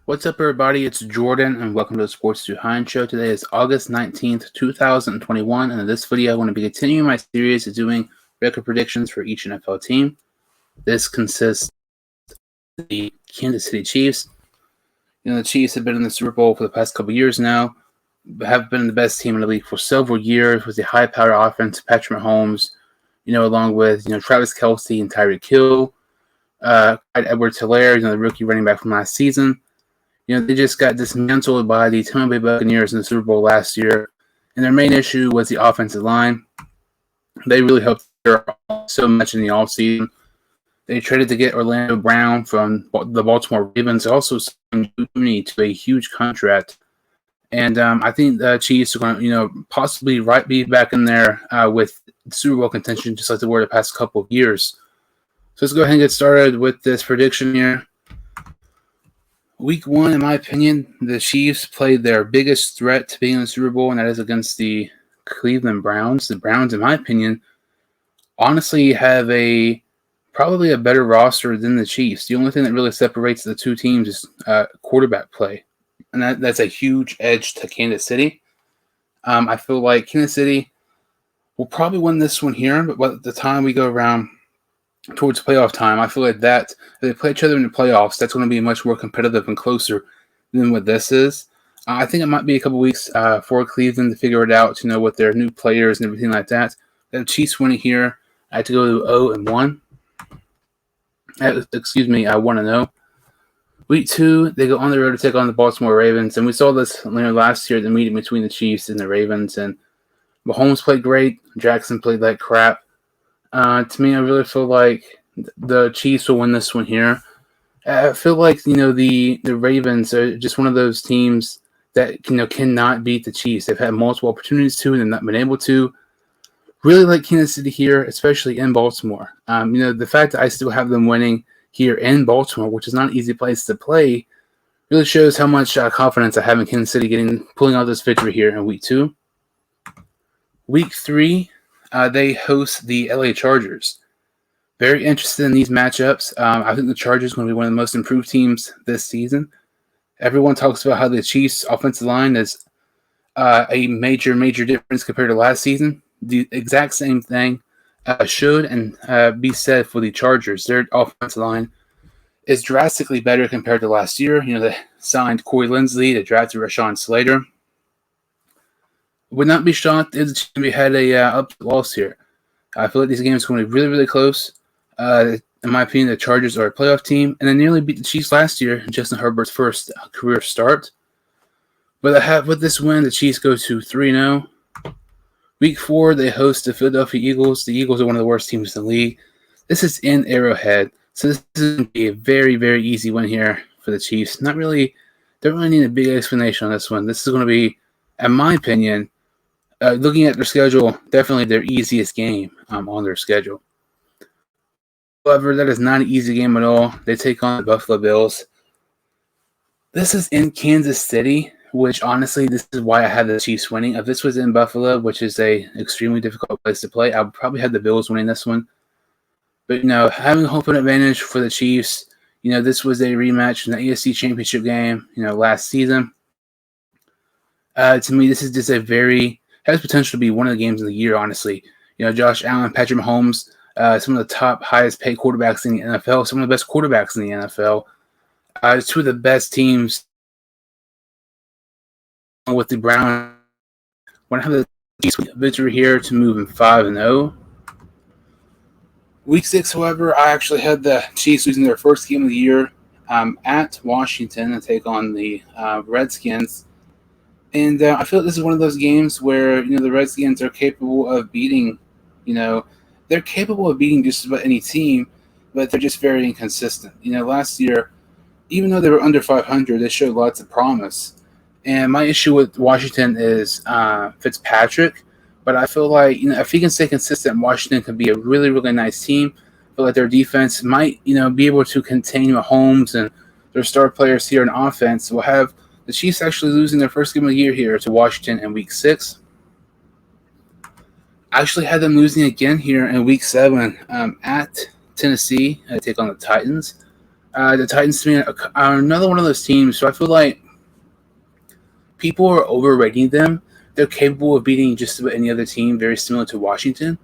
What's up, everybody? It's Jordan, and welcome to the Sports Behind Show. Today is August 19th, 2021, and in this video, I'm going to be continuing my series of doing record predictions for each NFL team. This consists of the Kansas City Chiefs. The Chiefs have been in the Super Bowl for the past couple years now, have been the best team in the league for several years with the high-powered offense, Patrick Mahomes, along with Travis Kelce and Tyreek Hill, Edwards-Helaire, the rookie running back from last season. They just got dismantled by the Tampa Bay Buccaneers in the Super Bowl last year, and their main issue was the offensive line. They really helped so much in the offseason. They traded to get Orlando Brown from the Baltimore Ravens, also signed Mooney to a huge contract. And I think the Chiefs are going to, possibly be back in there with Super Bowl contention, just like they were the past couple of years. So let's go ahead and get started with this prediction here. Week 1, in my opinion, the Chiefs played their biggest threat to being in the Super Bowl, and that is against the Cleveland Browns. The Browns, in my opinion, honestly have probably a better roster than the Chiefs. The only thing that really separates the two teams is quarterback play, and that's a huge edge to Kansas City. I feel like Kansas City will probably win this one here, but by the time we go around towards playoff time, I feel like that if they play each other in the playoffs, that's going to be much more competitive and closer than what this is. I think it might be a couple weeks for Cleveland to figure it out, with their new players and everything like that. The Chiefs winning here, I had to go to 0-1. 1-0. Week 2, they go on the road to take on the Baltimore Ravens, and we saw this last year, the meeting between the Chiefs and the Ravens, and Mahomes played great, Jackson played like crap. To me, I really feel like the Chiefs will win this one here. I feel like, the Ravens are just one of those teams that, cannot beat the Chiefs. They've had multiple opportunities to, and they've not been able to. Really like Kansas City here, especially in Baltimore. The fact that I still have them winning here in Baltimore, which is not an easy place to play, really shows how much confidence I have in Kansas City pulling out this victory here in Week 2. Week 3, they host the LA Chargers. Very interested in these matchups. I think the Chargers are going to be one of the most improved teams this season. Everyone talks about how the Chiefs' offensive line is a major difference compared to last season. The exact same thing should and be said for the Chargers. Their offensive line is drastically better compared to last year. They signed Corey Linsley, they drafted Rashawn Slater. Would not be shocked if the team had a upset loss here. I feel like these games are going to be really, really close. In my opinion, the Chargers are a playoff team, and they nearly beat the Chiefs last year in Justin Herbert's first career start. But with this win, the Chiefs go to 3-0. Week 4, they host the Philadelphia Eagles. The Eagles are one of the worst teams in the league. This is in Arrowhead, so this is going to be a very, very easy win here for the Chiefs. Don't really need a big explanation on this one. This is going to be, in my opinion, looking at their schedule, definitely their easiest game on their schedule. However, that is not an easy game at all. They take on the Buffalo Bills. This is in Kansas City, which honestly, this is why I had the Chiefs winning. If this was in Buffalo, which is a extremely difficult place to play, I would probably have the Bills winning this one. But, having home field advantage for the Chiefs, this was a rematch in the AFC Championship game, last season. To me, this is just has potential to be one of the games of the year, honestly. Josh Allen, Patrick Mahomes, some of the top, highest paid quarterbacks in the NFL, some of the best quarterbacks in the NFL. It's two of the best teams with the Browns. Want to have the Chiefs victory here to move in 5-0. Week 6, however, I actually had the Chiefs losing their first game of the year at Washington to take on the Redskins. And I feel like this is one of those games where, the Redskins are capable of beating, they're capable of beating just about any team, but they're just very inconsistent. Last year, even though they were under 500, they showed lots of promise. And my issue with Washington is Fitzpatrick, but I feel like, if he can stay consistent, Washington could be a really, really nice team. I feel like their defense might, be able to contain Mahomes and their star players here in offense. Will have the Chiefs actually losing their first game of the year here to Washington in Week 6. I actually had them losing again here in Week 7 at Tennessee. I take on the Titans. The Titans to me are another one of those teams. So I feel like people are overrating them. They're capable of beating just about any other team, very similar to Washington,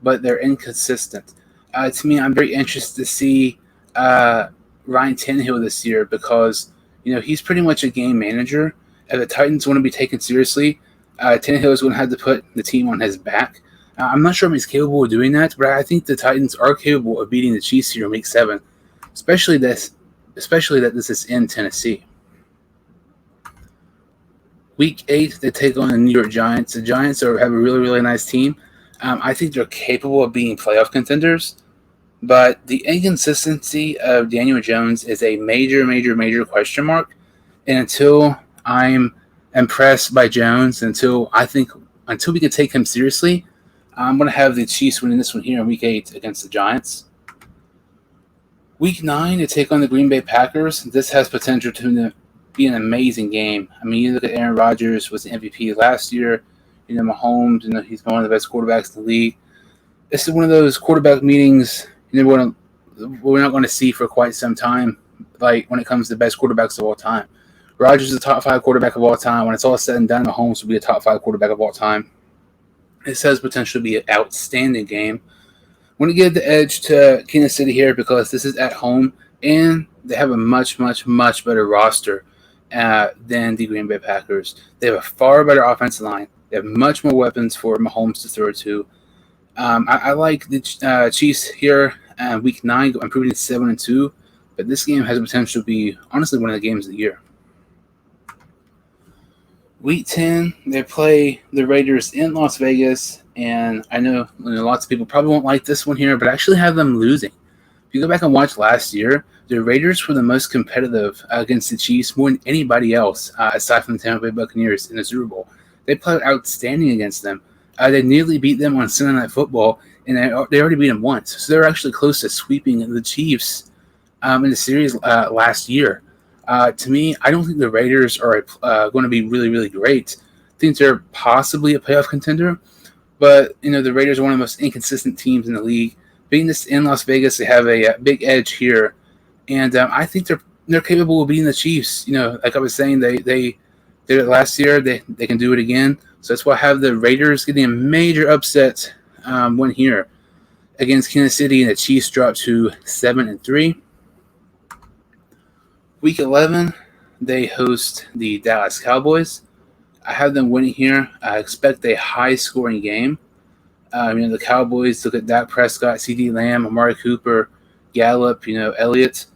but they're inconsistent. To me, I'm very interested to see Ryan Tannehill this year because he's pretty much a game manager. If the Titans want to be taken seriously, Tannehill is going to have to put the team on his back. I'm not sure if he's capable of doing that, but I think the Titans are capable of beating the Chiefs here in Week 7, especially that this is in Tennessee. Week 8, they take on the New York Giants. The Giants have a really, really nice team. I think they're capable of being playoff contenders, but the inconsistency of Daniel Jones is a major, major, major question mark. And until I'm impressed by Jones, until we can take him seriously, I'm going to have the Chiefs winning this one here in Week 8 against the Giants. Week 9, they take on the Green Bay Packers. This has potential to be an amazing game. I mean, you look at Aaron Rodgers was the MVP last year. Mahomes, he's one of the best quarterbacks in the league. This is one of those quarterback meetings we're not going to see for quite some time, like when it comes to best quarterbacks of all time. Rodgers is the top 5 quarterback of all time. When it's all said and done, Mahomes will be a top 5 quarterback of all time. This has potential to be an outstanding game. I want to give the edge to Kansas City here because this is at home, and they have a much, much, much better roster than the Green Bay Packers. They have a far better offensive line. They have much more weapons for Mahomes to throw to. I like the Chiefs here. Week 9, improving to 7-2, but this game has the potential to be honestly one of the games of the year. Week 10, they play the Raiders in Las Vegas, and I know lots of people probably won't like this one here, but I actually have them losing. If you go back and watch last year, the Raiders were the most competitive against the Chiefs more than anybody else, aside from the Tampa Bay Buccaneers in the Super Bowl. They played outstanding against them. They nearly beat them on Sunday Night Football, and they already beat them once. So they're actually close to sweeping the Chiefs in the series last year. To me, I don't think the Raiders are going to be really, really great. I think they're possibly a playoff contender, but the Raiders are one of the most inconsistent teams in the league. Being this in Las Vegas, they have a big edge here, and I think they're capable of beating the Chiefs. Like I was saying, they did it last year. They can do it again. So that's why I have the Raiders getting a major upset win here against Kansas City, and the Chiefs drop to 7-3. Week 11, they host the Dallas Cowboys. I have them winning here. I expect a high-scoring game. The Cowboys look at Dak Prescott, C.D. Lamb, Amari Cooper, Gallup, Elliott.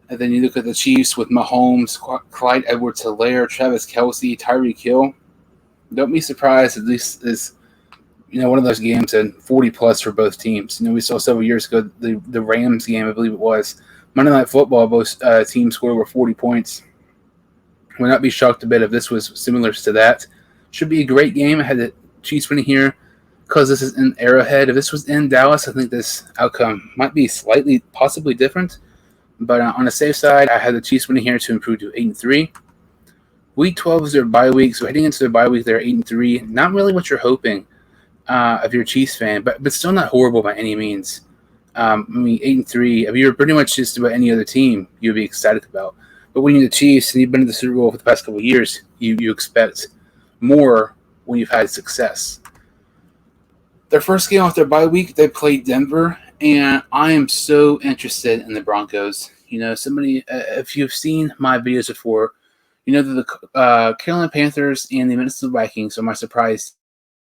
And then you look at the Chiefs with Mahomes, Clyde Edwards-Helaire, Travis Kelce, Tyreek Hill. Don't be surprised if this is, one of those games at 40-plus for both teams. We saw several years ago the Rams game, I believe it was. Monday Night Football, both teams scored over 40 points. Would not be shocked a bit if this was similar to that. Should be a great game. I had the Chiefs winning here because this is in Arrowhead. If this was in Dallas, I think this outcome might be slightly, possibly different. But on the safe side, I had the Chiefs winning here to improve to 8-3. Week 12 is their bye week, so heading into their bye week, they're 8-3. Not really what you're hoping if you're a Chiefs fan, but still not horrible by any means. 8-3. If you're pretty much just about any other team, you'd be ecstatic about. But when you're the Chiefs and you've been to the Super Bowl for the past couple of years, you expect more when you've had success. Their first game off their bye week, they played Denver, and I am so interested in the Broncos. If you've seen my videos before, that the Carolina Panthers and the Minnesota Vikings are my surprise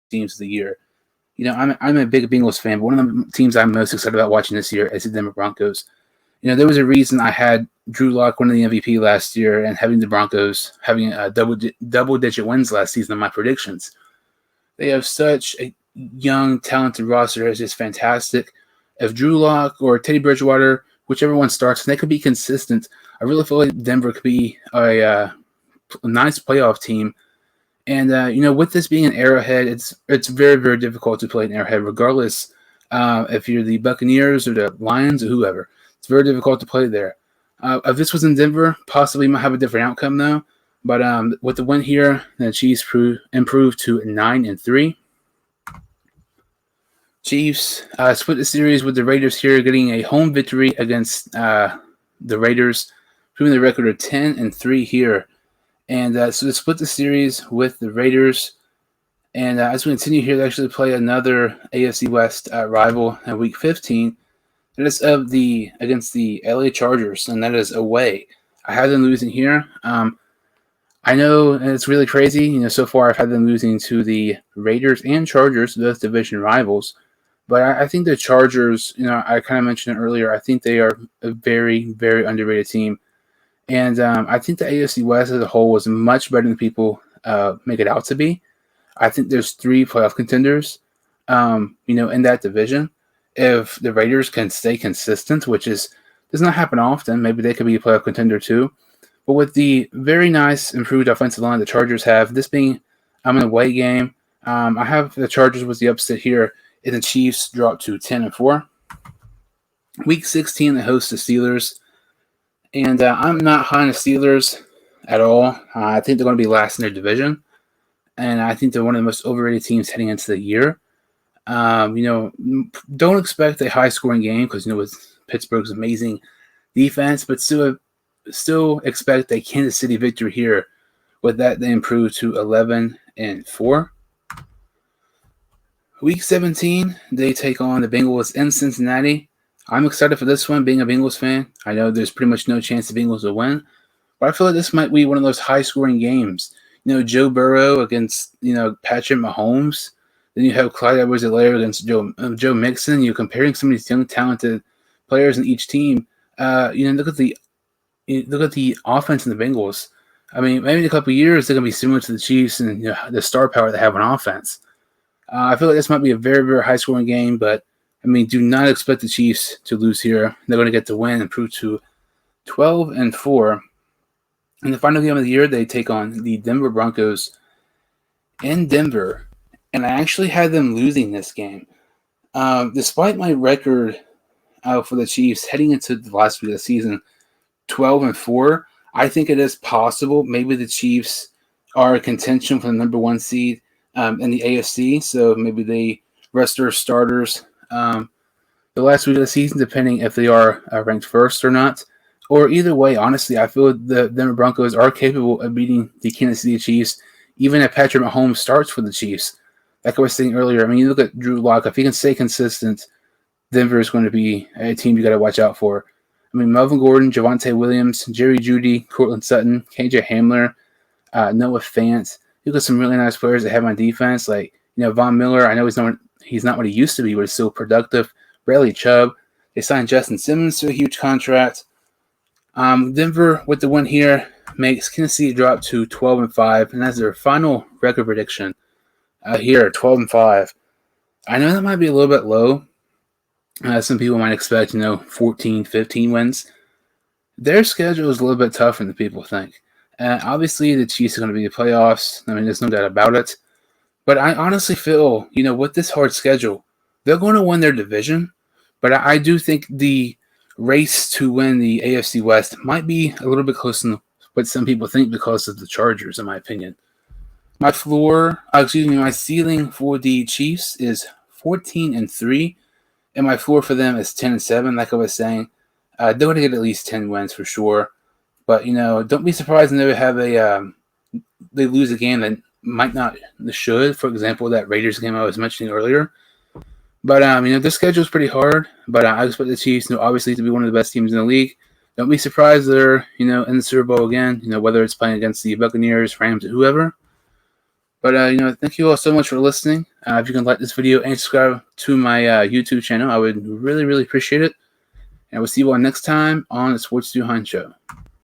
teams of the year. I'm a big Bengals fan, but one of the teams I'm most excited about watching this year is the Denver Broncos. There was a reason I had Drew Lock winning the MVP last year and having the Broncos having a double-digit wins last season in my predictions. They have such a young, talented roster. It's just fantastic. If Drew Lock or Teddy Bridgewater, whichever one starts, and they could be consistent, I really feel like Denver could be a nice playoff team. And, with this being an Arrowhead, it's very, very difficult to play an Arrowhead, regardless if you're the Buccaneers or the Lions or whoever. It's very difficult to play there. If this was in Denver, possibly might have a different outcome, though. But with the win here, the Chiefs improved to 9-3. Chiefs split the series with the Raiders here, getting a home victory against the Raiders, proving the record of 10-3 here. And so to split the series with the Raiders. And as we continue here, they actually play another AFC West rival in Week 15. That is against the LA Chargers, and that is away. I have them losing here. I know it's really crazy. So far I've had them losing to the Raiders and Chargers, both division rivals. But I think the Chargers, I kind of mentioned it earlier, I think they are a very, very underrated team. And I think the AFC West as a whole was much better than people make it out to be. I think there's 3 playoff contenders, in that division. If the Raiders can stay consistent, which does not happen often, maybe they could be a playoff contender too. But with the very nice improved offensive line the Chargers have, this being an away game, I have the Chargers with the upset here, and the Chiefs drop to 10-4. Week 16, they host the Steelers. And I'm not high on the Steelers at all. I think they're going to be last in their division. And I think they're one of the most overrated teams heading into the year. Don't expect a high-scoring game because, with Pittsburgh's amazing defense, but still expect a Kansas City victory here. With that, they improve to 11-4. Week 17, they take on the Bengals in Cincinnati. I'm excited for this one, being a Bengals fan. I know there's pretty much no chance the Bengals will win, but I feel like this might be one of those high-scoring games. Joe Burrow against, Patrick Mahomes. Then you have Clyde Edwards-Helaire against Joe Mixon. You're comparing some of these young, talented players in each team. Look at the offense in the Bengals. I mean, maybe in a couple of years they're going to be similar to the Chiefs and the star power they have on offense. I feel like this might be a very, very high-scoring game, but do not expect the Chiefs to lose here. They're going to get the win and improve to 12-4. In the final game of the year, they take on the Denver Broncos in Denver. And I actually had them losing this game. Despite my record for the Chiefs heading into the last week of the season, 12-4, I think it is possible. Maybe the Chiefs are a contention for the number 1 seed in the AFC. So maybe they rest their starters the last week of the season, depending if they are ranked first or not. Or either way, honestly, I feel the Denver Broncos are capable of beating the Kansas City Chiefs, even if Patrick Mahomes starts for the Chiefs. Like I was saying earlier, you look at Drew Lock. If he can stay consistent, Denver is going to be a team you got to watch out for. Melvin Gordon, Javonte Williams, Jerry Jeudy, Courtland Sutton, KJ Hamler, Noah Fant. You got some really nice players that have on defense, like Von Miller. I know he's not what he used to be, but he's still productive. Bradley Chubb. They signed Justin Simmons to a huge contract. Denver, with the win here, makes Kansas City drop to 12-5, and that's their final record prediction here, 12-5. I know that might be a little bit low. Some people might expect, 14, 15 wins. Their schedule is a little bit tougher than people think. Obviously, the Chiefs are going to be the playoffs. There's no doubt about it. But I honestly feel, with this hard schedule, they're going to win their division. But I do think the race to win the AFC West might be a little bit closer than what some people think because of the Chargers, in my opinion. My ceiling for the Chiefs is 14-3, and my floor for them is 10-7. Like I was saying, they're going to get at least 10 wins for sure. But don't be surprised when they lose a game that might not should. For example, that Raiders game I was mentioning earlier. But their schedule is pretty hard. But I expect the Chiefs, obviously, to be one of the best teams in the league. Don't be surprised they're in the Super Bowl again. Whether it's playing against the Buccaneers, Rams, or whoever. But thank you all so much for listening. If you can like this video and subscribe to my YouTube channel, I would really, really appreciate it. And we'll see you all next time on the Sports Behind Show.